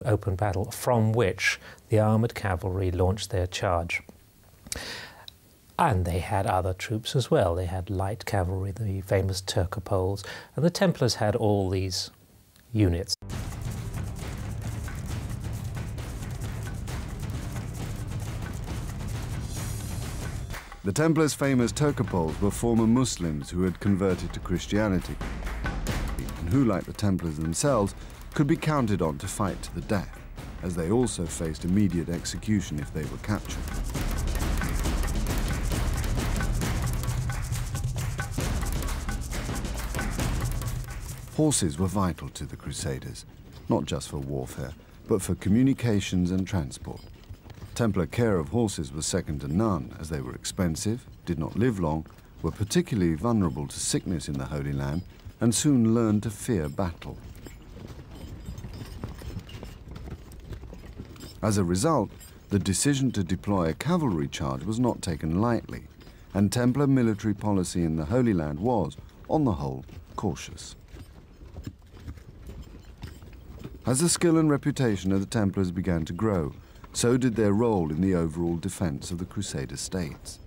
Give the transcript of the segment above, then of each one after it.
open battle, from which the armoured cavalry launched their charge. And they had other troops as well. They had light cavalry, the famous Turcopoles, and the Templars had all these units. The Templars' famous Turcopoles were former Muslims who had converted to Christianity, and who, like the Templars themselves, could be counted on to fight to the death, as they also faced immediate execution if they were captured. Horses were vital to the Crusaders, not just for warfare, but for communications and transport. Templar care of horses was second to none, as they were expensive, did not live long, were particularly vulnerable to sickness in the Holy Land, and soon learned to fear battle. As a result, the decision to deploy a cavalry charge was not taken lightly, and Templar military policy in the Holy Land was, on the whole, cautious. As the skill and reputation of the Templars began to grow, so did their role in the overall defense of the Crusader states.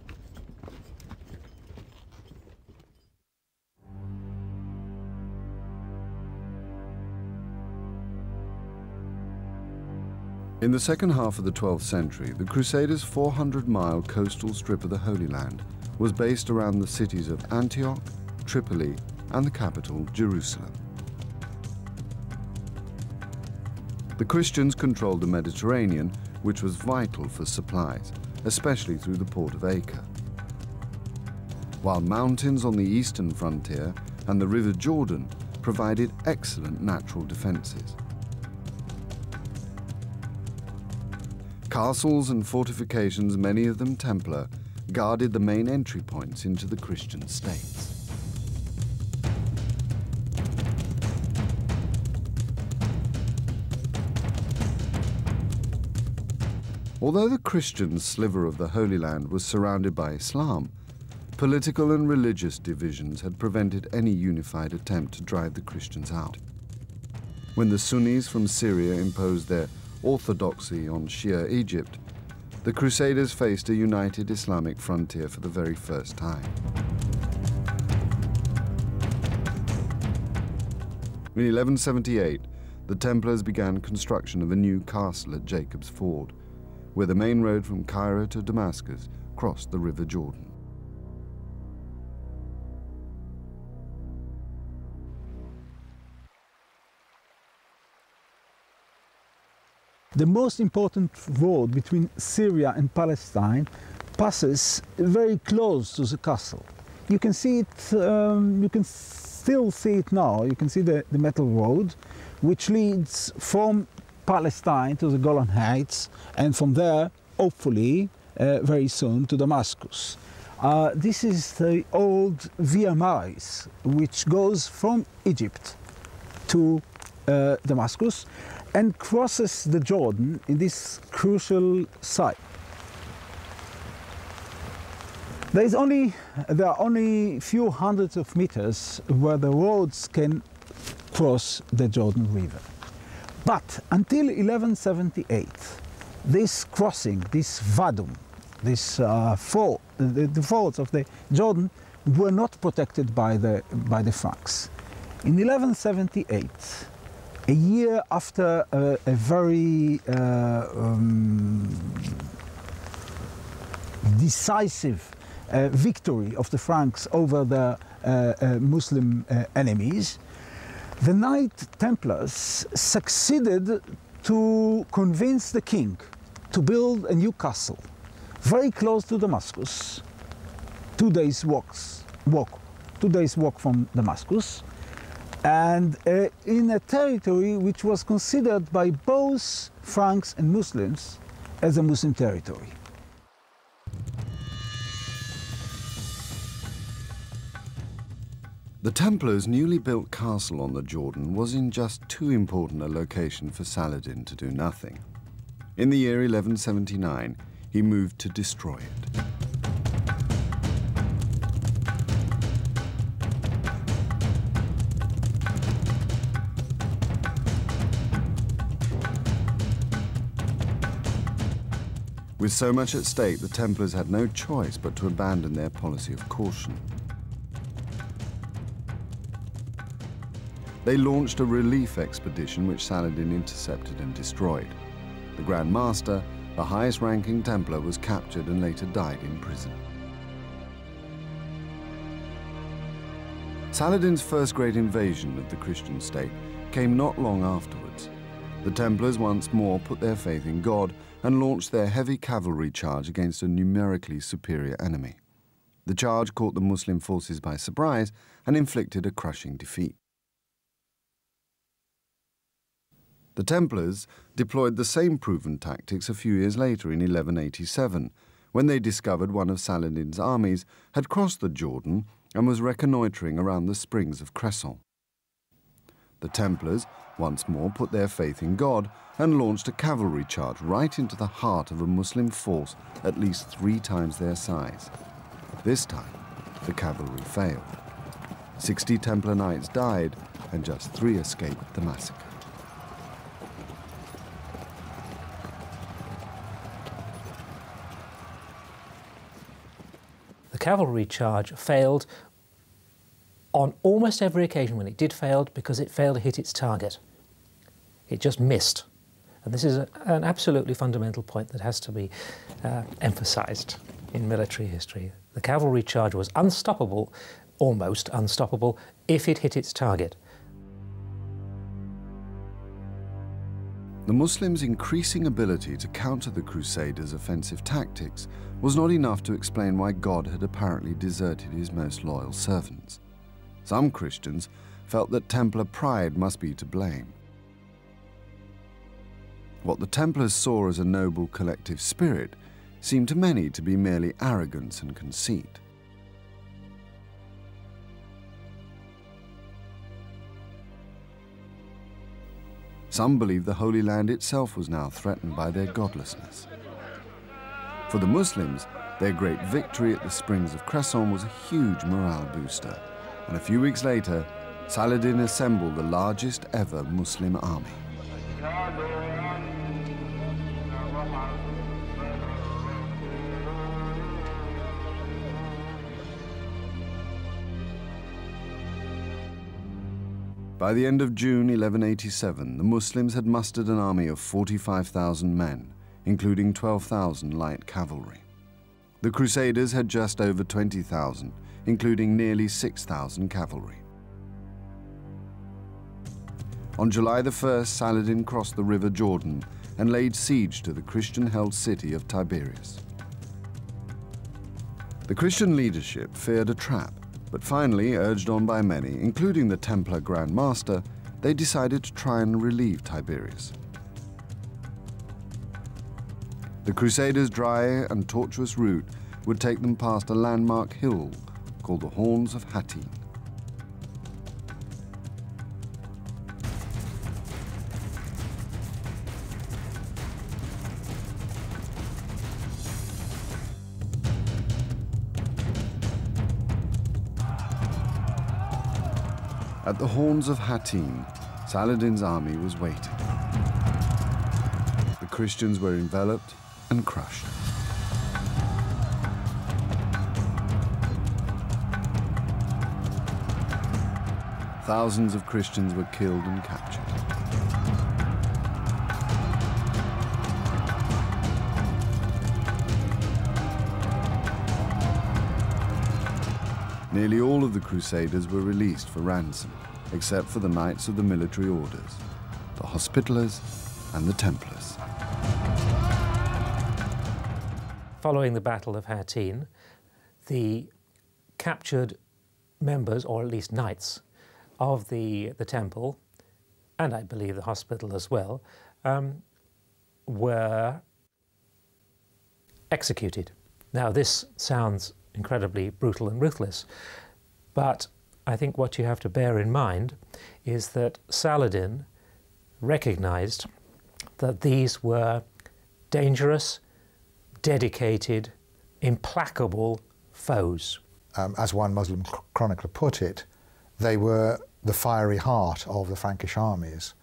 In the second half of the 12th century, the Crusaders' 400-mile coastal strip of the Holy Land was based around the cities of Antioch, Tripoli, and the capital, Jerusalem. The Christians controlled the Mediterranean, which was vital for supplies, especially through the port of Acre. While mountains on the eastern frontier and the River Jordan provided excellent natural defenses. Castles and fortifications, many of them Templar, guarded the main entry points into the Christian states. Although the Christian sliver of the Holy Land was surrounded by Islam, political and religious divisions had prevented any unified attempt to drive the Christians out. When the Sunnis from Syria imposed their orthodoxy on Shia Egypt, the Crusaders faced a united Islamic frontier for the very first time. In 1178, the Templars began construction of a new castle at Jacob's Ford, where the main road from Cairo to Damascus crossed the River Jordan. The most important road between Syria and Palestine passes very close to the castle. You can see it, you can still see it now. You can see the metal road, which leads from Palestine to the Golan Heights, and from there, hopefully, very soon to Damascus. This is the old Via Maris, which goes from Egypt to Damascus and crosses the Jordan in this crucial site. There are only a few hundreds of meters where the roads can cross the Jordan River. But until 1178, this crossing, this vadum, the fords of the Jordan were not protected by the Franks. In 1178, a year after a very decisive victory of the Franks over the Muslim enemies, the Knight Templars succeeded to convince the king to build a new castle very close to Damascus, 2 days walk from Damascus, and in a territory which was considered by both Franks and Muslims as a Muslim territory. The Templars' newly built castle on the Jordan was in just too important a location for Saladin to do nothing. In the year 1179, he moved to destroy it. With so much at stake, the Templars had no choice but to abandon their policy of caution. They launched a relief expedition which Saladin intercepted and destroyed. The Grand Master, the highest-ranking Templar, was captured and later died in prison. Saladin's first great invasion of the Christian state came not long afterwards. The Templars once more put their faith in God and launched their heavy cavalry charge against a numerically superior enemy. The charge caught the Muslim forces by surprise and inflicted a crushing defeat. The Templars deployed the same proven tactics a few years later in 1187, when they discovered one of Saladin's armies had crossed the Jordan and was reconnoitring around the springs of Cresson. The Templars once more put their faith in God and launched a cavalry charge right into the heart of a Muslim force at least 3 times their size. This time, the cavalry failed. 60 Templar knights died and just 3 escaped the massacre. The cavalry charge failed on almost every occasion when it did fail, because it failed to hit its target. It just missed. And this is an absolutely fundamental point that has to be emphasized in military history. The cavalry charge was unstoppable, almost unstoppable, if it hit its target. The Muslims' increasing ability to counter the Crusaders' offensive tactics was not enough to explain why God had apparently deserted his most loyal servants. Some Christians felt that Templar pride must be to blame. What the Templars saw as a noble collective spirit seemed to many to be merely arrogance and conceit. Some believed the Holy Land itself was now threatened by their godlessness. For the Muslims, their great victory at the springs of Cresson was a huge morale booster, and a few weeks later, Saladin assembled the largest ever Muslim army. By the end of June 1187, the Muslims had mustered an army of 45,000 men, including 12,000 light cavalry. The Crusaders had just over 20,000, including nearly 6,000 cavalry. On July the 1st, Saladin crossed the river Jordan and laid siege to the Christian-held city of Tiberias. The Christian leadership feared a trap, but finally, urged on by many, including the Templar Grand Master, they decided to try and relieve Tiberias. The Crusaders' dry and tortuous route would take them past a landmark hill called the Horns of Hattin. At the Horns of Hattin, Saladin's army was waiting. The Christians were enveloped and crushed. Thousands of Christians were killed and captured. Nearly all of the Crusaders were released for ransom, except for the Knights of the Military Orders, the Hospitallers and the Templars. Following the Battle of Hattin, the captured members, or at least knights, of the temple, and I believe the hospital as well, were executed. Now, this sounds incredibly brutal and ruthless, but I think what you have to bear in mind is that Saladin recognized that these were dangerous, dedicated, implacable foes. As one Muslim chronicler put it, they were the fiery heart of the Frankish armies.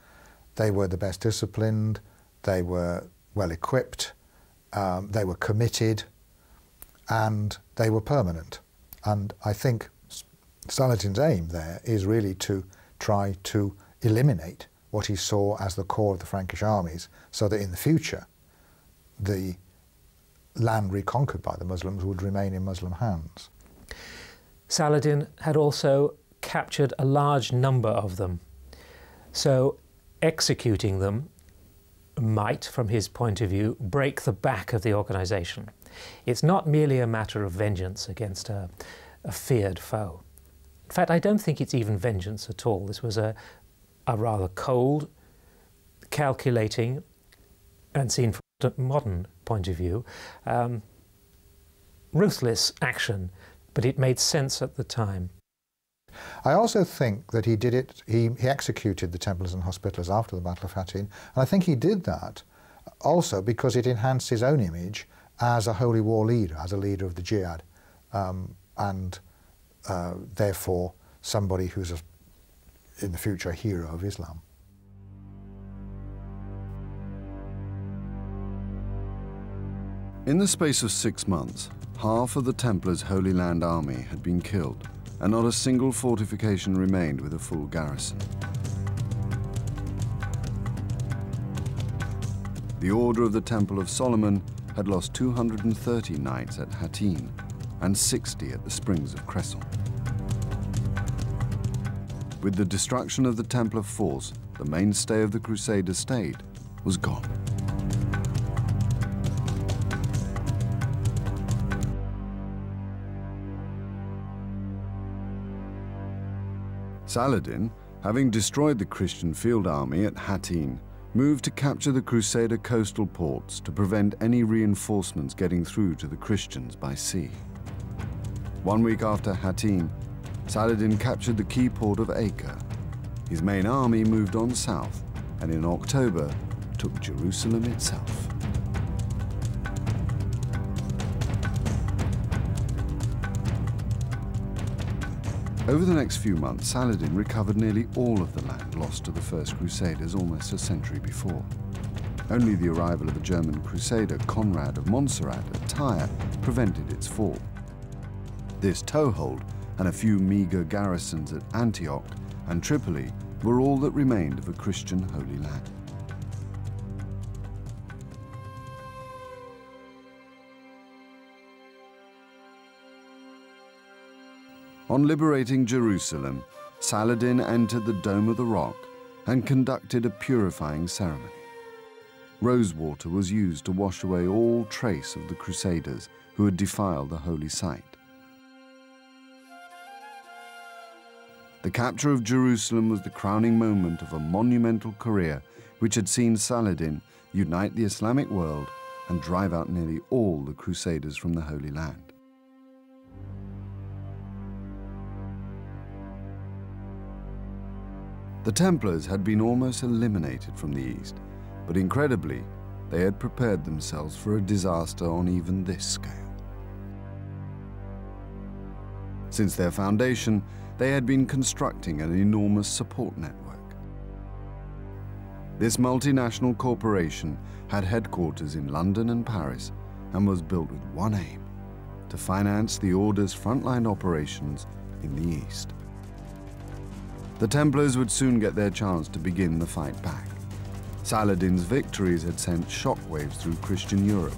They were the best disciplined, they were well equipped, they were committed, and they were permanent. And I think Saladin's aim there is really to try to eliminate what he saw as the core of the Frankish armies, so that in the future the land reconquered by the Muslims would remain in Muslim hands. Saladin had also captured a large number of them, so executing them might, from his point of view, break the back of the organisation. It's not merely a matter of vengeance against a feared foe. In fact, I don't think it's even vengeance at all. This was a rather cold, calculating, and seen from a modern point of view, ruthless action, but it made sense at the time. I also think that he did it, he executed the Templars and Hospitallers after the Battle of Hattin, and I think he did that also because it enhanced his own image as a holy war leader, as a leader of the jihad, and therefore somebody who's in the future a hero of Islam. In the space of 6 months, half of the Templars' Holy Land army had been killed, and not a single fortification remained with a full garrison. The Order of the Temple of Solomon had lost 230 knights at Hattin and 60 at the Springs of Cresson. With the destruction of the Templar force, the mainstay of the Crusader state was gone. Saladin, having destroyed the Christian field army at Hattin, moved to capture the Crusader coastal ports to prevent any reinforcements getting through to the Christians by sea. 1 week after Hattin, Saladin captured the key port of Acre. His main army moved on south, and in October took Jerusalem itself. Over the next few months, Saladin recovered nearly all of the land lost to the First Crusaders almost a century before. Only the arrival of a German crusader, Conrad of Montserrat, at Tyre prevented its fall. This toehold and a few meagre garrisons at Antioch and Tripoli were all that remained of a Christian Holy Land. On liberating Jerusalem, Saladin entered the Dome of the Rock and conducted a purifying ceremony. Rosewater was used to wash away all trace of the Crusaders who had defiled the holy site. The capture of Jerusalem was the crowning moment of a monumental career which had seen Saladin unite the Islamic world and drive out nearly all the Crusaders from the Holy Land. The Templars had been almost eliminated from the East, but incredibly, they had prepared themselves for a disaster on even this scale. Since their foundation, they had been constructing an enormous support network. This multinational corporation had headquarters in London and Paris and was built with one aim: to finance the Order's frontline operations in the East. The Templars would soon get their chance to begin the fight back. Saladin's victories had sent shockwaves through Christian Europe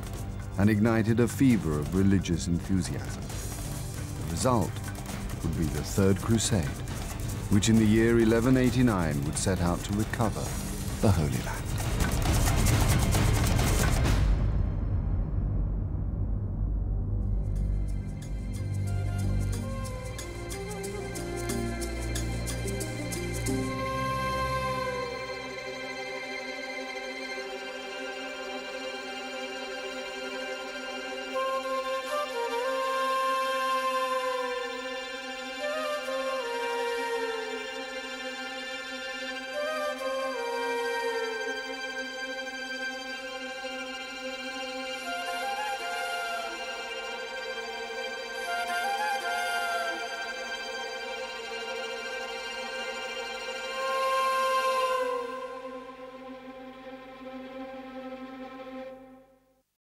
and ignited a fever of religious enthusiasm. The result would be the Third Crusade, which in the year 1189 would set out to recover the Holy Land.